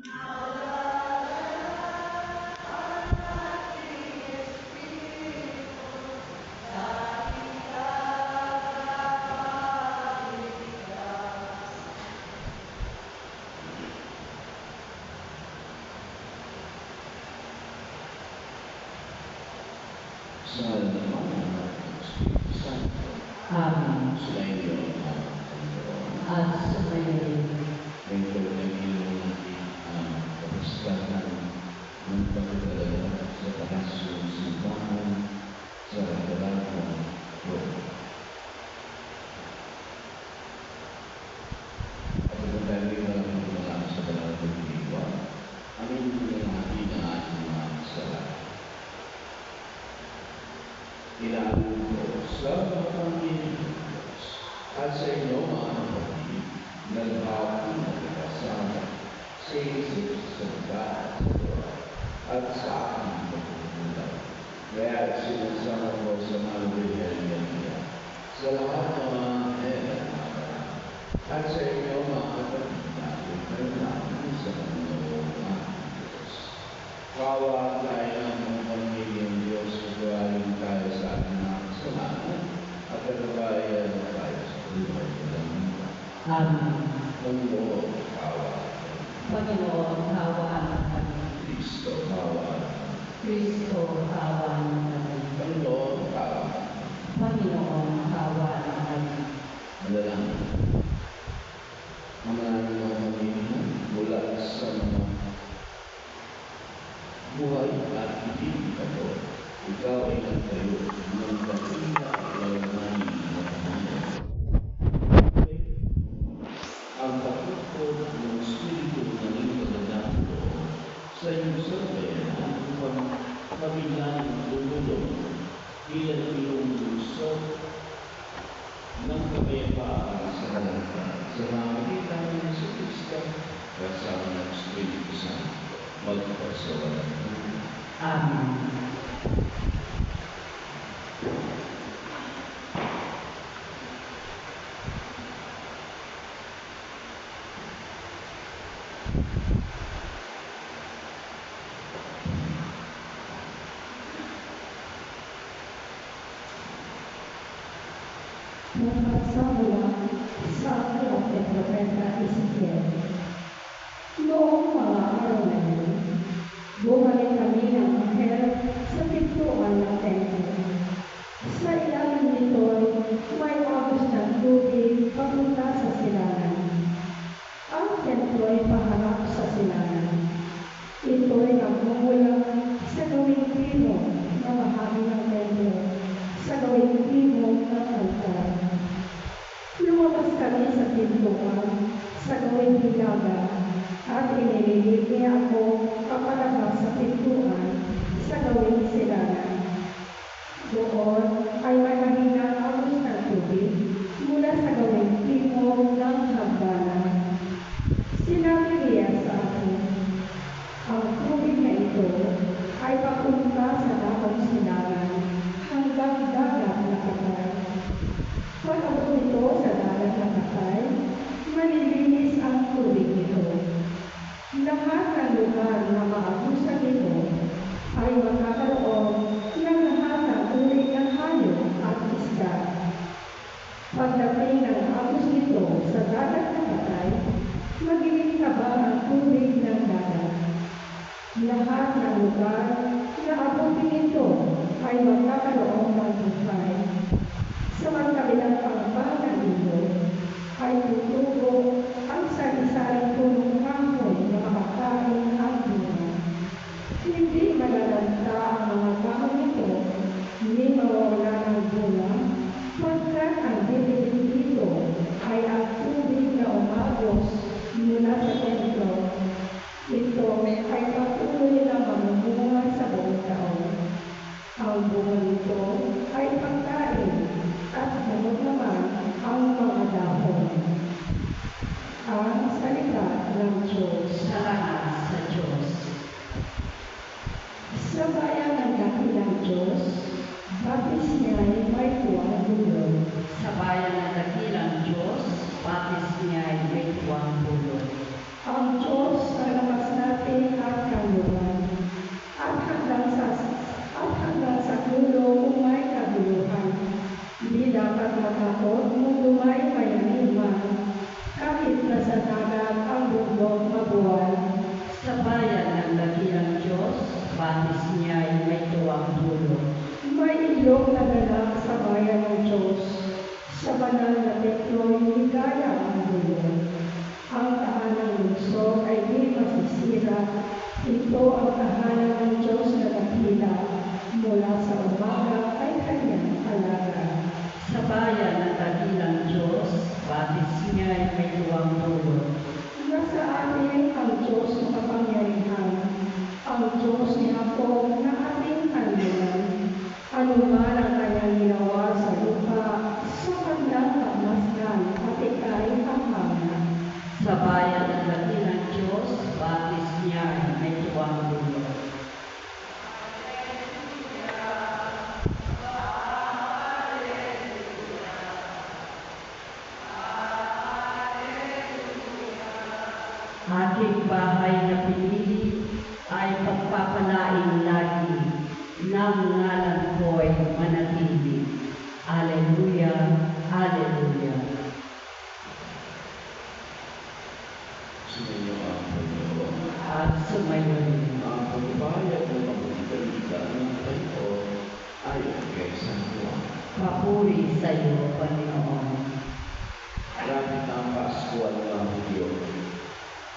Sa ngalan ng Ama at ng Espiritu Santo. Amen. Sulayin niyo ang Panginoon. At sumayin. Ngayon po naging natin ang kapastahan ng pagkakalaga sa panasong simbahan sa halagang Roma. At kung tayo maraming mga sa panasong diwa, amin po na natin ang ating mga kasalanan. Inaalun ko sa Panginoon Diyos at sa inyo mga kapatid, naghapon na kasama sa isip sa lahat at sa aking pagkukulang. Kaya sinasama ko sa mga Biblia sa lahat ng mga at sa inyo mga kapatid natin namin sa Panginoon ang Diyos. Kawa tayo ng pamilyang Diyos, magaling tayo sa ating mga kasalanan at nagbabayan tayo sa buhay ng mundo. Amen. Panginoon, kawa. Panginoon, hawaan kami. Kristo, kawa. Kristo, hawaan kami. Panginoon, kawa. Panginoon, hawaan kami. Manalangin. Mga pamilya mula sa mga buhay at hindi ito. Ikaw ay nagtayo ng dakila lalamanin na Panginoon. Ang pagkakot ng Espiritu ng ipagdadaan ko sa iyong sabayan upang mabigyan ng tulong bilang iyong gusto ng kapayapaan sa halaga sa pamamagitan ng Jesucristo kasama ng Espiritu Santo magpasawalan. Amen. Nagpagsamula sa aklat ng Propeta Ezekiel. Noong mga araw na yun, bumalik kami ng anghel sa pintuan ng templo. Sa ilalim nito may agos ng tubig papunta sa silangan. Ang templo ay paharap sa silangan. Ito ay nagmumulang sa gawing timog na bahagi ng templo, sa gawing timog ng altar. Lumabas kami sa pintuan sa gawing hilaga at iniligid niya ako papalabas sa pintuan sa gawing silangan. Doon ay may mahinang agos ng tubig mula sa gawing timog ng hagdanan. Sinabi niya sa akin, ang tubig na ito ay papunta sa dakong silangan hanggang dagat na Patay. Pag-abot nito sa dagat na Patay, malilinis ang tubig nito. Lahat ng lugar na maabusan nito ay magkakaroon ng lahat ng uri ng hayop at isda. Pagdating ng agos nito sa dagat na Patay, magiging kaba ang tubig ng dagat. Lahat ng lugar na abutin nito ay magkakaroon ng buhay. Sa magkabilang pangpang ng ilog ay tutubo ang sari-saring punong kahoy na makakain ang bunga. Hindi malalanta ang mga kahoy nito, hindi mawawala ng bunga, pagkat ang bibig dito ay ang tubig na umagos mula sa templo. Ito ay patuloy na mamumunga sa buong taon. Ang bunga nito ay aking bahay na pinili ay pagpapalain lagi ng ngalan ko'y manatili. Alleluia, Alleluia. Sumayo ang Panginoon. At sumayo rin. Ang pagbayad ng pagbalita ng Panginoon ayon kay San Juan. Papuri sa iyo, Panginoon. Marami na ang Pasko at mga Hudyo.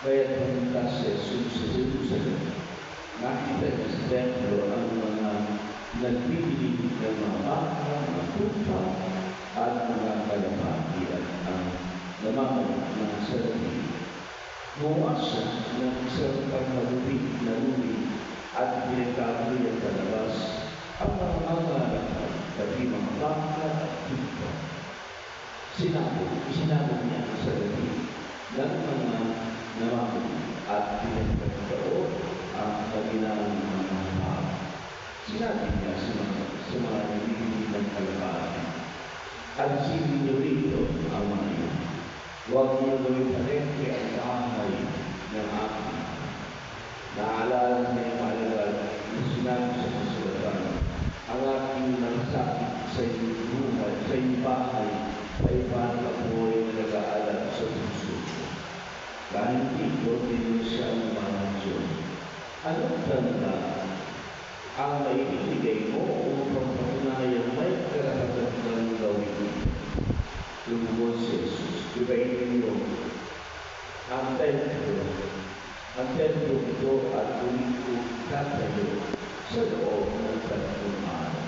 Kaya pumunta si Jesus sa Jerusalem. Nakita niya sa templo ang mga nagbibili ng mga baka, mga tupa, at mga kalapati at ang laman ng salamin. Gumawa siya ng isang pagmalupit na lumi at pinagkakaroon niya palabas ang mga mangarap pati mga baka at tupa. Sinabi niya sa labi ng mga naman at pinagkakaroon ang kaginaan ng mga tao. Sinabi niya sa mga nabibili ng kalapati, alisin niyo rito ang mga iyon. Huwag niyo gawin palengke ang bahay ng aking. Naalala niya yung malagal na sinabi sa kasulatan, ang aking nagsakit sa iyong buhay, sa iyong bahay, ay parang apoy na nag-aalala sa puso ko. Dahil dito, din siya ang mga Diyos. Anong tanda ang maibibigay mo upang patunayan may karapatan ng gawin ito? Lumugon si Jesus, ibayin niyo ang templo ito at ulit tatayo sa loob ng 3 araw.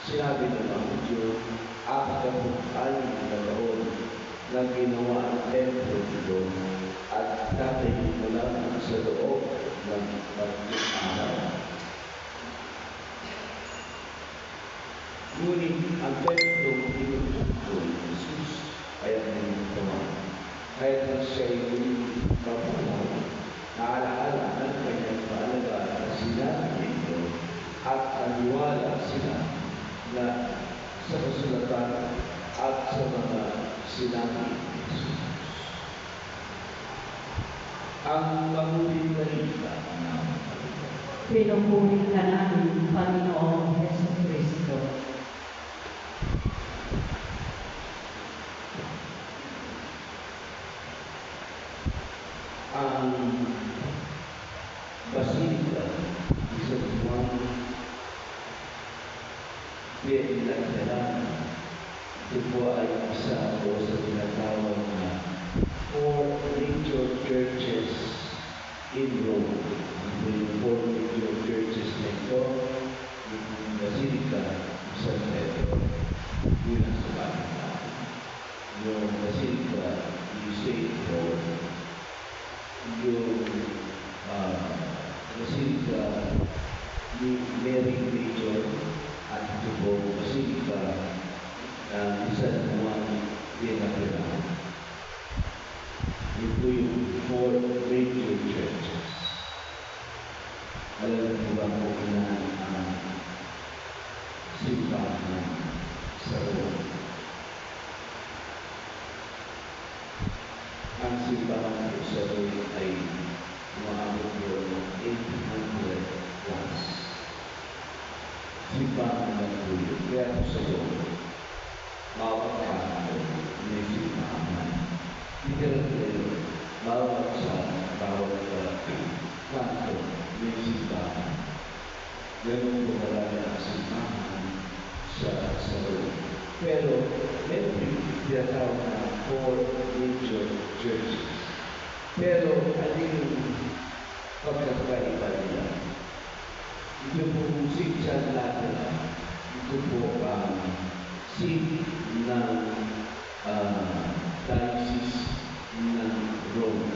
Sinabi ng mga Diyos, 46 na taon na ginawa ang templo ito at tatayo mo lang sa loob ng 3 araw. Ngunit ang templo tinutugtog ni Jesus ay ang nilitawan. Kahit na siya'y muling kapulaw, naalaala ng kanyang paalaga na sinabi nito at aniwala sila na sa kasulatan at sa mga sinabi ni Jesus. Ang mabuting balita ng Panginoon. Pinupuri ka namin, Panginoong Jesucristo. Ang Basilika ni San Juan pinagdala. Ito po ay isa o sa tinatawag na 4 major churches in Rome. Ang 4 major churches na ito, yung Basilika ni San Pedro, yun ang sabahin natin. Yung Basilika ni St. Paul, yung Basilika ni Mary Major at ito po Basilika ni San Juan de la Cruz. Ito po yung 4 major churches. Alam niyo ba po na ang simbahan sa Rome? Ang simbahan po sa Rome ay umaabot po ng 800 plus. Simbahan ng Puyo. Kaya po sa Rome, bawat kaso may simbahan. Literally, bawat kanto may simbahan. Ganun po marami ang simbahan sa Rome. Pero, meron tinatawag na 4 major churches. Pero, ano yung pagkakaiba nila? Ito po St. John Lateran. Ito po ang seat ng diocese ng Rome.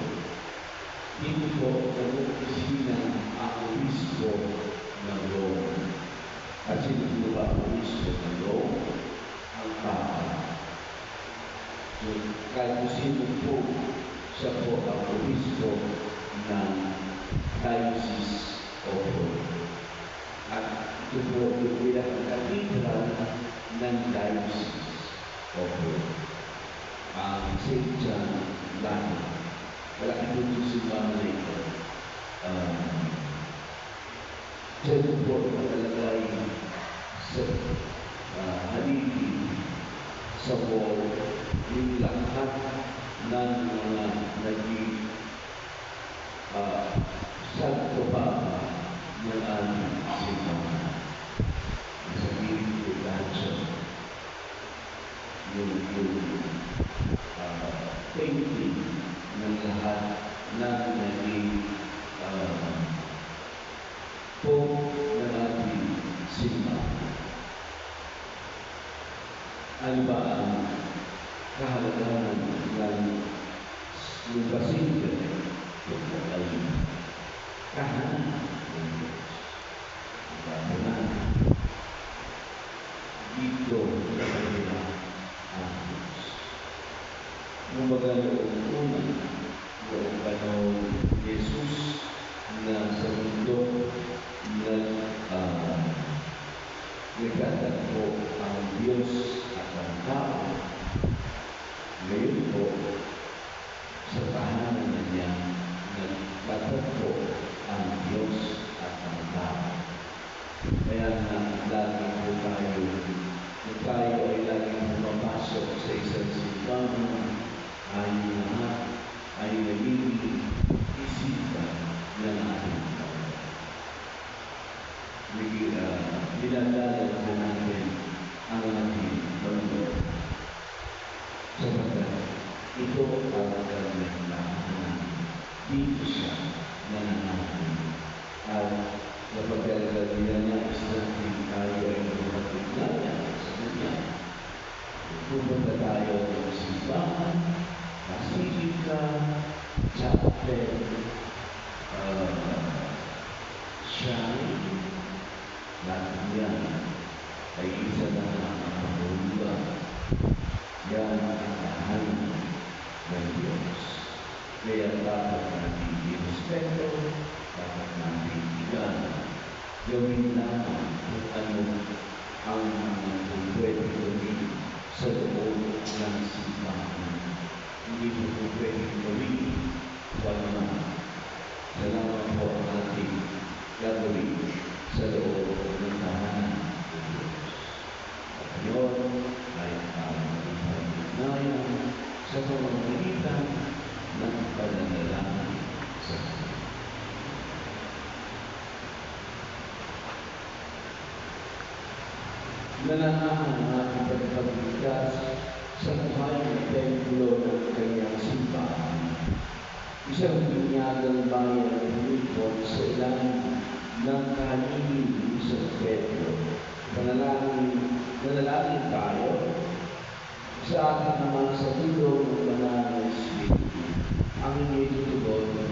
Dito po nag-opisina ang obispo ng Rome. At sino po ba ang obispo ng Rome? Ang Papa. So, kahit sino po, siya po ang obispo ng diocese of Rome. At ito po yung pinaka-cathedral ng diocese of Rome. Ang St. John Lateran. malaki po yung simbahan na ito. Diyan po nakalagay sa haligi sa wall yung lahat ng mga naging santo pa ng aming simbahan. Sa gilid ko lahat siya yung painting ng lahat ng naging pope ng ating simbahan. Ano ba ang kahalagahan ng basilika? Ito ay tahanan ng Diyos. Tahanan dito sa kanila ang Diyos. Kumbaga noong panahon ni Jesus na sa mundo nagtatagpo ang Diyos at ang tao. Ngayon po, sa tahanan na niya, nagtatagpo ang Diyos at ang tao. Kaya na lagi po tayo ay lagi pumapasok sa isang simbahan ay nagiging isipan ng ating tao. Dinadala na natin ang ating mundo. Sapagkat ito ang kailangan dito siya nananahan. At napagdalala niya is natin tayo ay magpapagdala sa kanya. Pupunta tayo ng simbahan, basilika, chapel, shrine, lahat yan ay isa na ang panguluga. Yan ang tahanan ng Diyos. Kaya dapat natin i-respeto, dapat natin igalan. Gawin naman kung ano ang mga pwede gawin sa loob ng simbahan. Hindi po pwede gawin wala. Salamat po ang ating gagawin sa loob ng tahanan ng Diyos. At ngayon ay ang pagpapagnayan sa pamamagitan ng pananalangin sa Kanya. Nananahan ang ating pagpapagligtas sa buhay ng templo ng kanyang simbahan. Isang binyagang bayan ng Lipot sa ilalim ng kahalingin sa Pedro. Nanalangin tayo sa ating naman sa tulong ng banal na Espiritu. Ang inyong tutugon,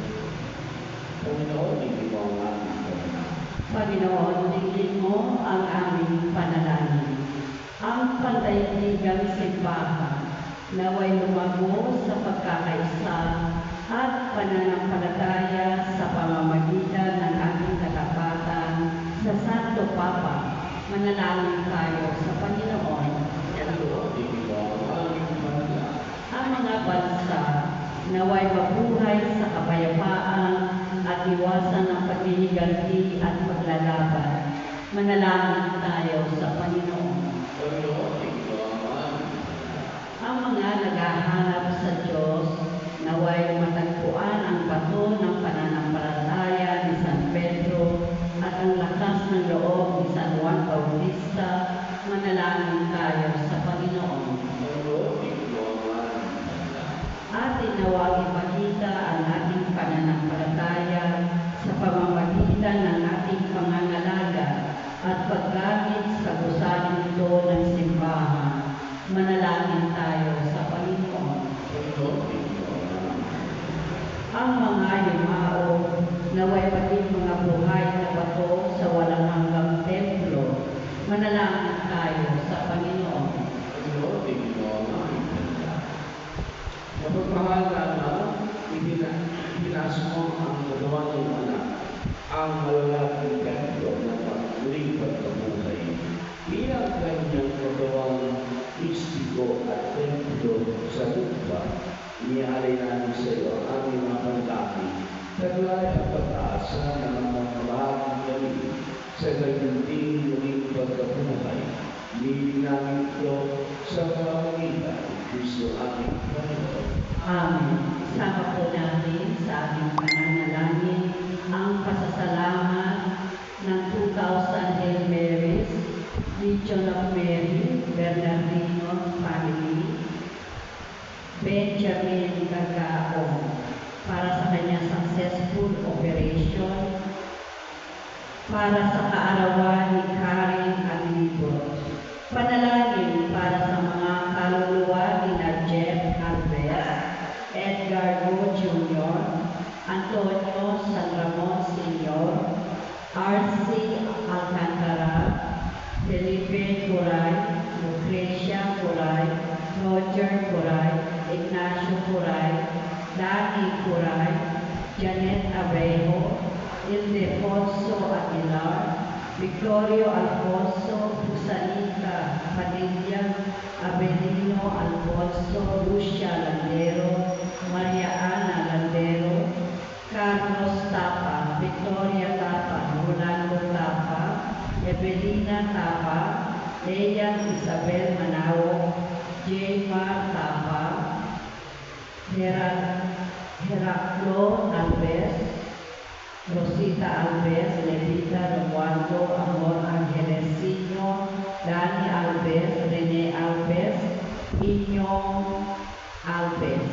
Panginoon, hindi mo ang aming panalangin. Panginoon, tingin mo ang aming panalangin. Ang pandaigdigang simbahan naway lumago sa pagkakaisa at pananampalataya sa pamamagitan ng ating katapatan sa Santo Papa. Manalangin tayo sa Panginoon. Ang mga bansa naway mabuhay sa kapayapaan at iwasan ang pagliliganti at paglalaban. Manalangin tayo sa Panginoon. Ang mga naghahanap sa Diyos naway matagpuan ang bato ng pananampalataya ni San Pedro at ang lakas ng loob ni San Juan Bautista. Manalangin tayo sa Panginoon. Atin nawag ipakita ang ating pananampalataya sa pamamagitan ng ating pangangalaga at paggamit sa gusaling ito ng simbahan. Manalangin tayo sa Panginoon. Ang mga yumao naway maging mga buhay na bato sa walang hanggang templo. Manalangin tayo sa Panginoon. Mapagpahala na ipinasok mo ang nagawa ng anak, ang malalaking templo ng muling pagkabuhay. Bilang kanyang nagawang mistiko at templo sa lupa, inialay namin sa iyo ang aming mga Taglay ang pag-asa ng mga bahaging galing sa gayunding muling pagkabuhay. Nilin namin ito sa pamamagitan ni Kristo aming Panginoon. Amen. Isama po natin sa ating pananalangin ang pasasalamat ng 2,000 Hail Marys, Legion of Mary, Bernardino Family, Benjamin Gagao, para sa kanyang successful operation, para sa kaarawan ni Karen Aglibot. Panalangin para sa mga kaluluwa ni Jeff Alves, Edgar Go Jr., Antonio San Ramon Sr., R.C. Alcantara, Felipe Curay, Lucrecia Curay, Roger Curay, Ignacio Curay, Dani Curay, Janet Abejo, Ildefonso Aguilar, Victorio Alfonso Pusanica, Padilla, Abelino Alfonso, Lucia Landero, Maria Ana Landero, Carlos Tapa, Victoria Tapa, Rolando Tapa, Evelina Tapa, Leia Isabel Manao, J. Mar Tapa, Heraclo Alves, Rosita Alves, Levita Romualdo, Amor Angelesino, Dani Alves, Rene Alves, Inyong Alves.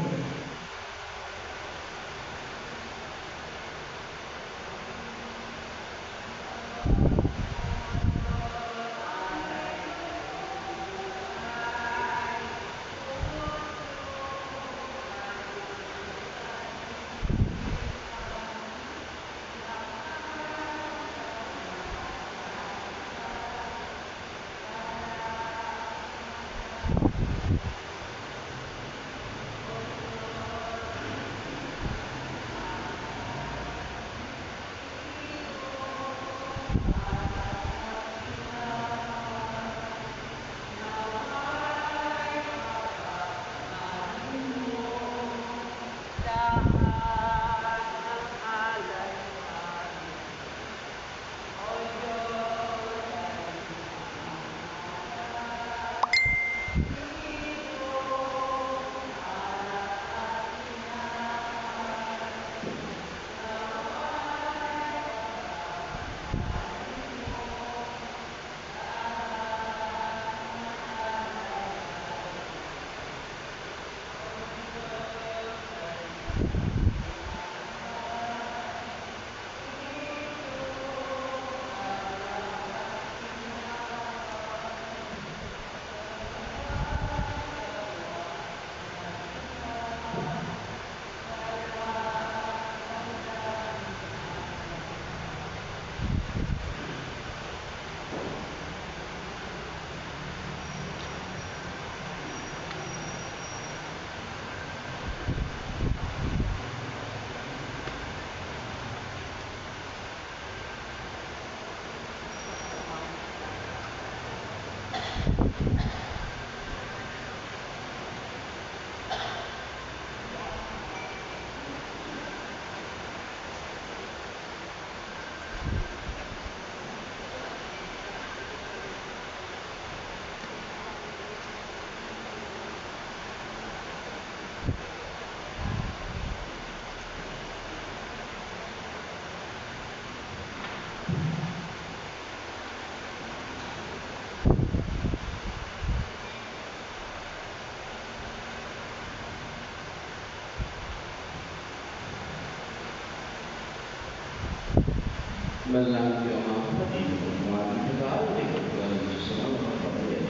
Manalangin ang mga kapatid ng mga pinag-aaral ay pagkakalagay sa mga kapatid.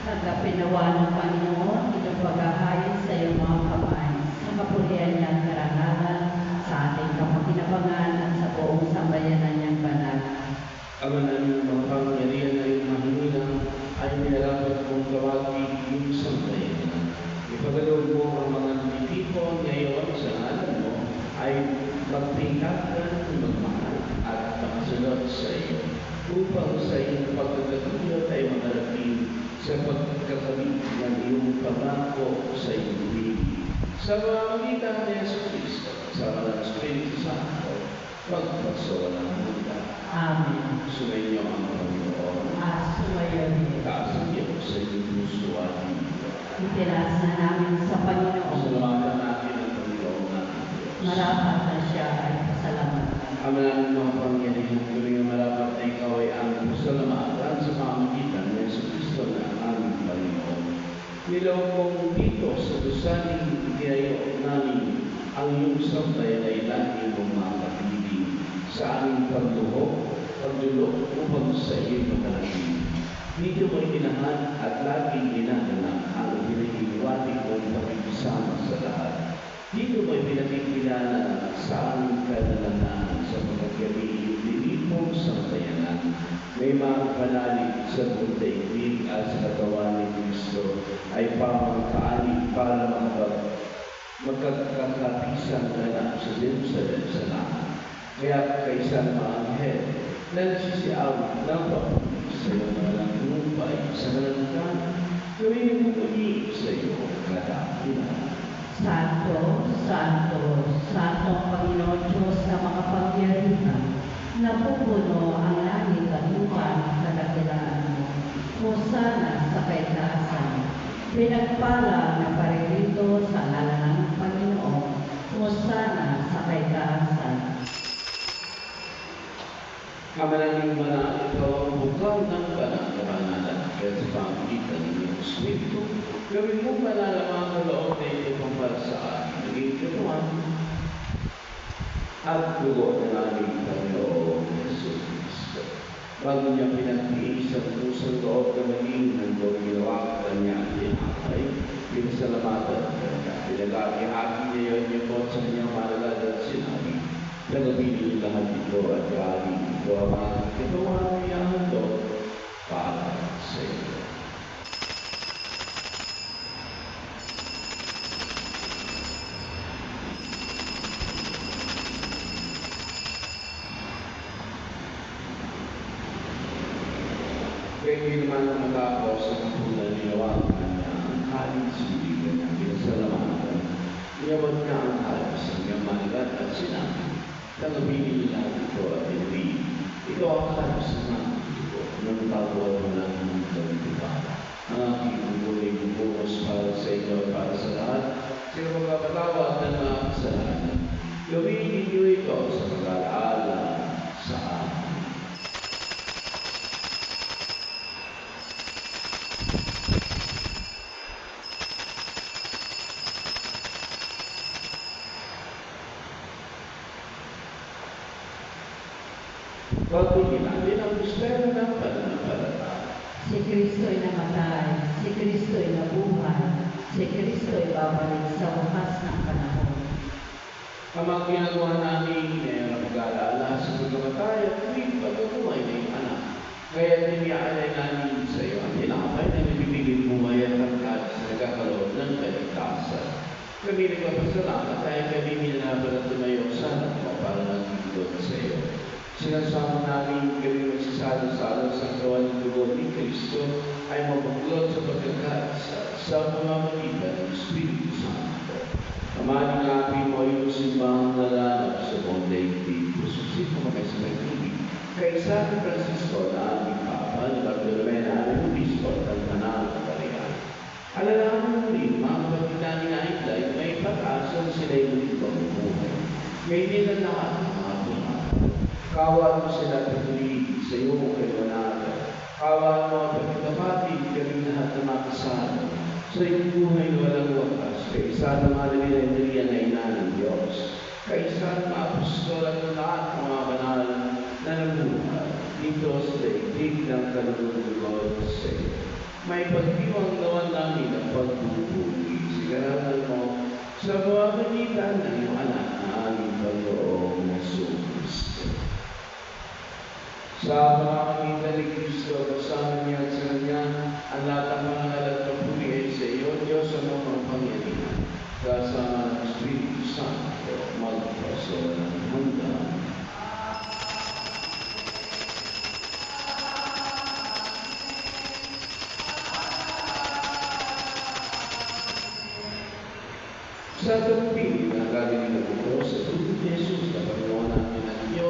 Tanggapin nawa ng Panginoon itong paghahain sa iyong mga kamay, sa kapulian niyang karangalan, sa ating kapakinabangan at sa buong sambayanan niyang banal. Ama namin mga pangyarihan na iyong mahinulang ay nilalapat mong gawagi yung sambayanan. Ipagalob mo ang mga nitipon ngayon sa alam mo ay magtingkatan, magmahal at makasunod sa iyo upang sa iyong pagkakatulad ay manalapin sa pagkakamit ng iyong pangako sa iyong bibig. Sa pamamagitan ni Yesu Cristo, sa mga Espiritu Santo, magpasola ng mundo. Amen. Sumainyo ang Panginoon. At sumayo din. Taas niyo sa inyong puso at dito. Itinas na namin sa Panginoon. Pasalamatan natin ang Panginoon natin Diyos. Marapat na siya ay pasalamatan. Ama namin mga pangyarihan, tuloy ang marapat na ikaw ay aming pasalamatan sa pamamagitan ng Jesucristo na ang aming Panginoon. Nilaw kong dito sa dusaning tinayo namin ang iyong sampay ay lagi mong makakapilin sa aming pagluhok, pagdulok upang sa iyong matalagin. Dito mo'y ginahan at laging ginaganak ang pinag-iwatig mong pakikisama sa lahat. Dito mo'y pinakikilala sa aming kadalanan sa pagkagabi dilipong sambayanan. May mga panalig sa buong daigdig at sa katawan ni Kristo ay pamangkaalig para magkakapisang ganap sa Jerusalem sa lahat. Kaya kaisa ng mga anghel na nagsisiawit ng papulit sa iyo na walang lumpay sa kalantan, gawin mo muli sa iyo kadakilan. Santo, Santo, Santo ang Panginoon Diyos na makapangyarihan, napupuno ang langit at lupa ng kadakilaan mo. Hosana sa kaitaasan, pinagpala na paririto sa ngalan ng Panginoon. Hosana sa kaitaasan. Kamananging manang ikaw ang bukal ng panang-kamanalan kaya sa pamagitan ng iyong Espiritu, gawin mo malalamang ang loob na ito pang para sa akin, naging kanuan at dugo ng aming Panginoon Jesus Cristo. Bago niya pinagtiis ang pusang loob na maging nandong ginawa ka niya ang tinapay, pinasalamatan ka niya. Pinag-aki-aki niya yun yung kot sa kanyang malalad at sinabi, nagabili lahat ito at kali ito ang mga ginawa niya ito para sa iyo. Kaya hindi naman ang matapos sa kapunan nilawa niya ang kaling suligan niya pinasalamatan. Iyabot niya ang kaling sa kanyang malalad at sinabi, nagabili lahat ito at hindi. Ito ang kalos na ito ng tawad mo lang ng kalitipada. Ang aking bubuhay bubukos para sa inyo at para sa lahat. Sino magpapatawad ng mga kasalanan. Gawin ninyo ito sa pag-aala sa akin. Pagpili natin ang mistero ng pananampalataya. Si Kristo ay namatay, si Kristo ay nabuhay, si Kristo ay babalik sa wakas ng panahon. Ang mga ginagawa namin ay mag-aalala sa pagkamatay at tuwing pagkabuhay ng anak. Kaya tiniyaalay namin sa iyo ang tinapay na nabibigay buhay at hangkat sa nagkakaroon ng kaligtasan. Kami nagpapasalamat dahil kami minanaban at tumayo sa anak mo para magigod sa iyo. Sinasama namin kami magsasalo-salo sa kawan ng dugo ni Kristo ay mabuklod sa pagkakasa sa pamamagitan ng Espiritu Santo. Amanin natin mo yung simbahang nalanap sa buong daigdig. Pususin mo kami sa pag-ibig. Kay San Francisco na aming Papa, ni Bartolome na aming Obispo at ang Pananampalataya. Alalahanin mo rin, mga kapatid namin na itlay, may pag-asa na sila'y muling pamumuhay. May nilalaan ang mga tumatawag. Kawan mo sila patuloy sa iyong kaliwanagan. Kawan mo at pagkakapatid kami lahat na makasama sa iyong buhay na walang wakas. Kaisa ng mga nilay-niliya na ina ng Diyos. Kaisa ng apostol at lahat ng mga banal na nabuhay dito sa daigdig ng kalulugod sa iyo. May pagdiwang naman namin ang pagbubuhay. Sigaradan mo sa pamamagitan ng iyong anak na aming Panginoong Jesus Cristo. Sa pamamagitan ni Kristo, kasama niya at sa Kanya, ang lahat ng mga ngalan at puri ay sa iyo, Diyos ang mga pangyarihan. Kasama ng Espiritu Santo, magpasawalang hanggan. Sa pagpili na gagawin na ito sa tulong ni Jesus na Panginoon natin ang Diyos,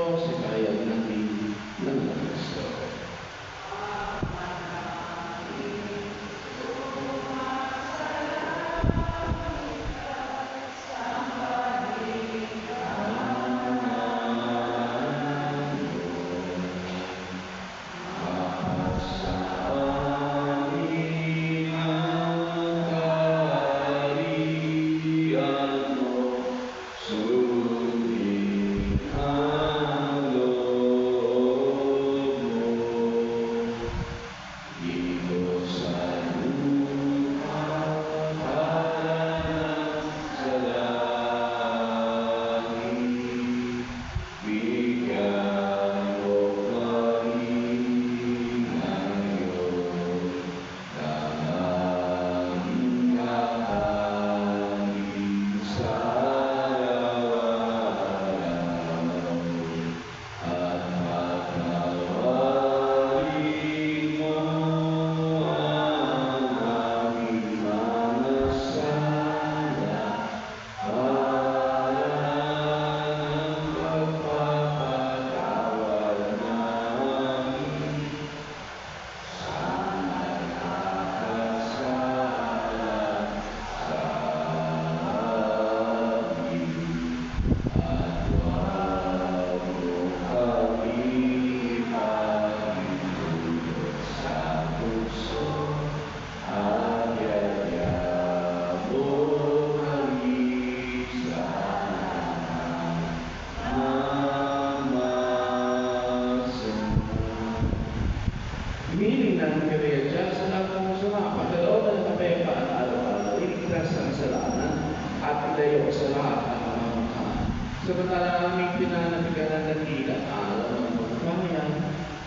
namin kami dyan sa lahat ng masama. Pagkalooban ng kapayapaan araw-araw, iligtas ang kasalanan at ilayo sa lahat ng kamamakan. Samantala aming pinanabigan ng dakila, araw ng pagpapayan,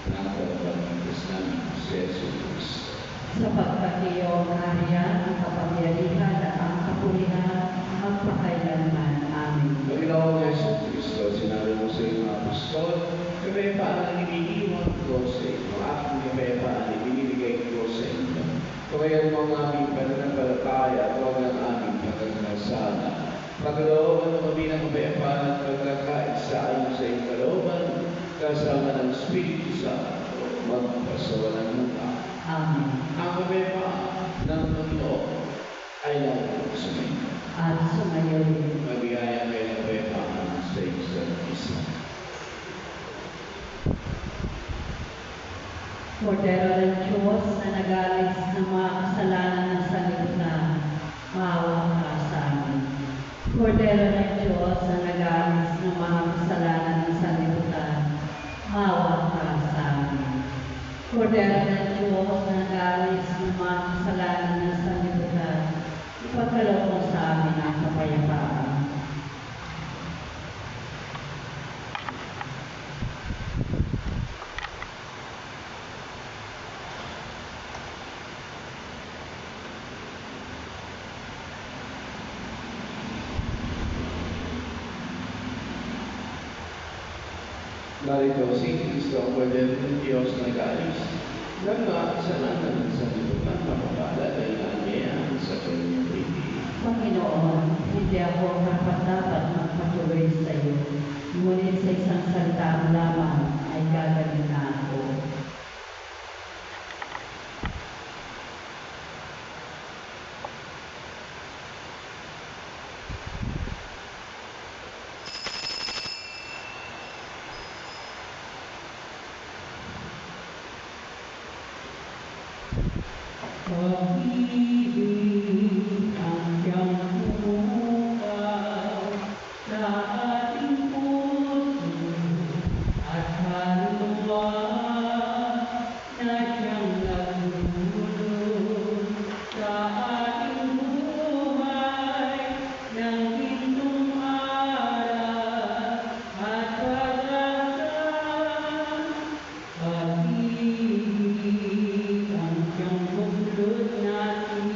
ng pagpapaligtas namin sa Jesus Cristo. Sapagkat iyo, Maria, ang kapangyarihan at ang kapulihan, magpakailanman. Amen. Panginoon Jesus Cristo, sinabi mo sa iyong mga apostol, kapayapaan ang iniiwan ko sa inyo, at ang kapayapaan ang ibinibigay ko sa inyo. Tumayan mo ang aming pananampalataya at huwag ang aming pagkakasala. Pagkalooban mo kami ng kapayapaan at pagkakaisa ayon sa iyong kalooban, kasama ng Espiritu Santo, magpasawalang hanggan. Amen. Ang kapayapaan ng Panginoon ay lalo sa inyo. At sumayo rin. Mabiyaya kayo ng kapayapaan sa isa't isa. Kordero ng Diyos na nagalis ng mga kasalanan ng sanlibutan, maawa ka sa amin. Kordero ng Diyos na nagalis ng mga kasalanan ng sanlibutan, maawa ka sa amin. Kordero ng Diyos na nagalis ng mga kasalanan ng sanlibutan, ipagkaloob mo sa amin ang kapayapaan. Narito si Kristo ang Kordero ng Diyos na nag-alis. Nagawa sa lahat ng sanlibutan, mapapala dahil nangyayang sa kanyang bibig. Panginoon, hindi ako dapat magpatuloy sa iyo, ngunit sa isang salita lamang ay gagaling na ako. Pag-ibig ang siyang bumukaw sa ating puso at kaluluwa na siyang nagdulot sa ating buhay ng gintong aral at pag-asa. Pag-ibig ang siyang buklod natin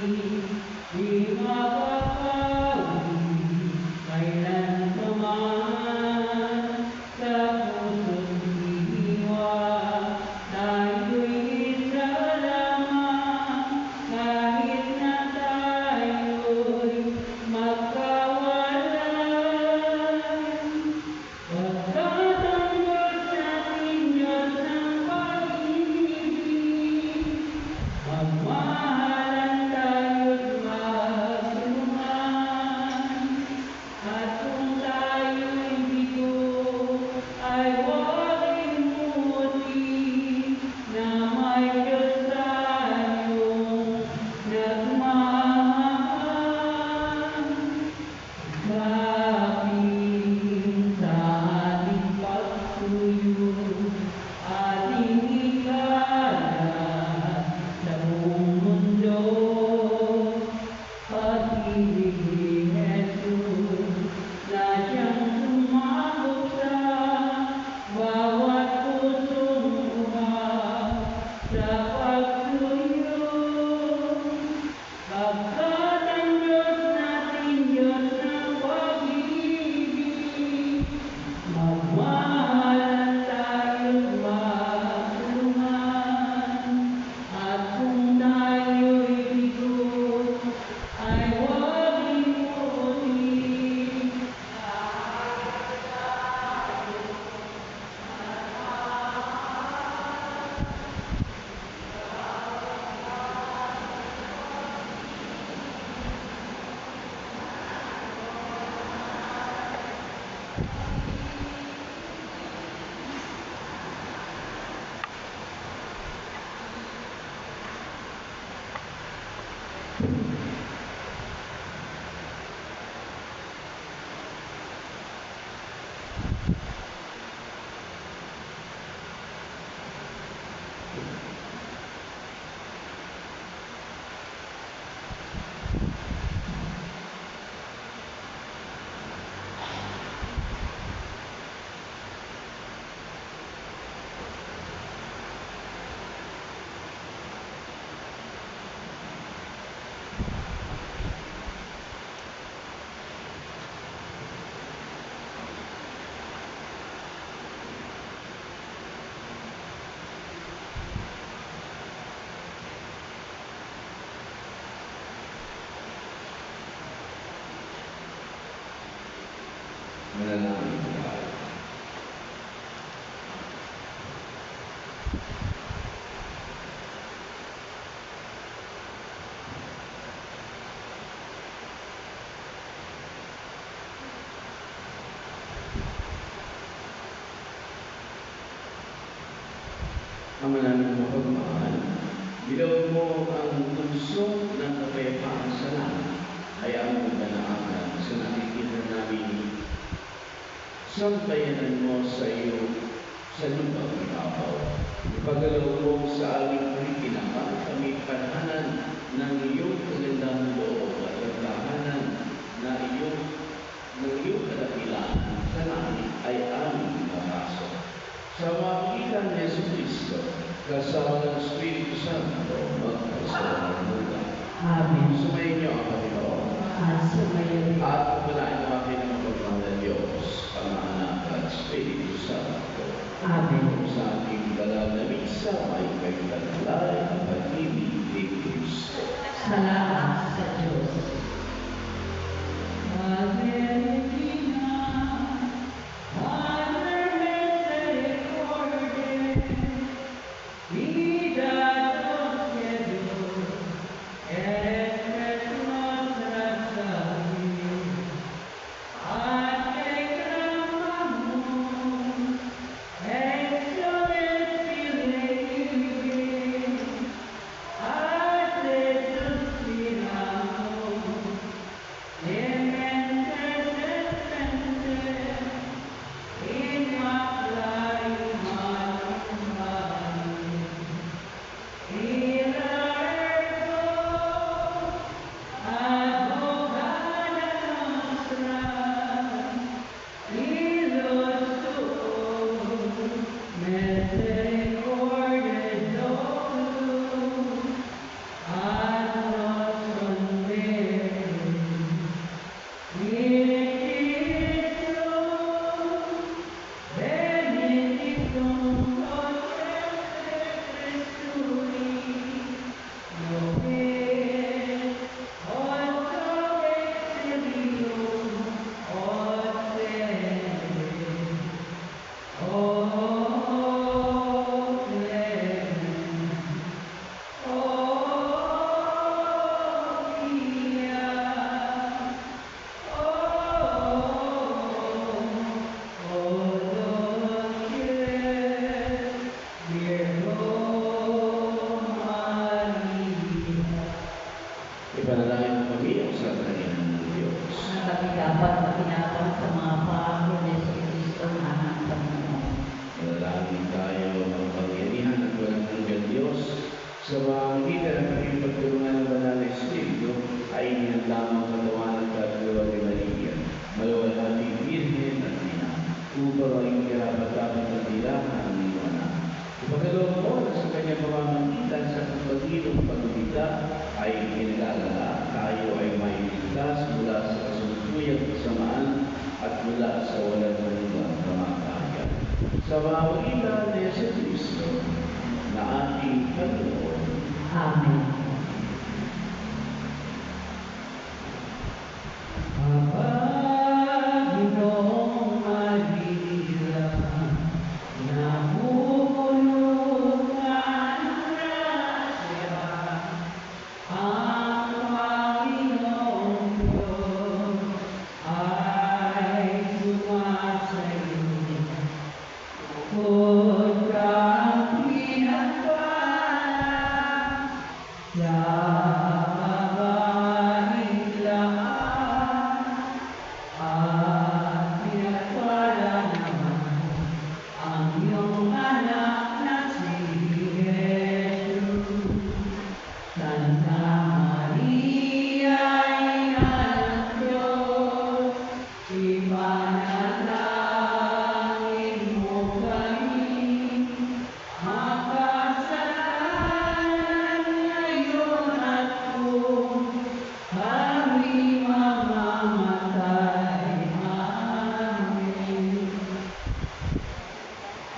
Ama namin mapagmahal, ilaw mo ang puso ng kapayapaan sa langit. Hayaan mo ganaanan sa nakikita namin. Sampayanan mo sa iyo sa lubang ibabaw. Ipagalaw mo sa aming pagkinaman kami panahanan ng iyong kagandang loob at pagkahanan na ng iyong kadakilaan sa langit ay aming mapasok. Sa pamamagitan ni Jesucristo, kasama ng Espiritu Santo, magkasawa ng mundo. Amen. Sumayin niyo ang Panginoon. At sumayo. At pumalain natin ang pagmamahal ng Diyos, Pang-anak at Espiritu Santo. Amen. Sa ating banal na misa, ay pagkakalay ang pag-ibig ni Kristo. Salamat sa Diyos. Ave Regina, Mater Misericordiae, vida dulcedo, et spes nostra salus, ad te clamamus, excelens Filii, ad te suspiramus, dementes et spentes, in maculae humanum Maria. Ira ergo, advocata nostra, illos tuos, misericordiae docus, ad nos convertis. Benedictum concepte Christui, nobis hoc exilium ostende. O clemens, o pia, Ipanalangin mo kami ang sa kanilang ng Diyos. na kami dapat makinabang sa mga pangako ni Jesucristo na aming Panginoon. Manalangin tayo ng pangyarihan at walang hanggan Diyos sa pamamagitan ng kanyang pagtulungan ng banal na Espiritu ay lamang katawan at kaluluwa ni Maria, maluwalhating Birhen at Ina, upang ang karapat-dapat at dilahan ng iyong anak. Ipagkaloob mo na sa kanyang pamamagitan sa pagpagilong pagbibigla ay kinilala tayo ay may ligtas mula sa kasulukuyang kasamaan at mula sa walang hanggang kamatayan. Sa pamamagitan ni Jesucristo na ating Panginoon. Amen.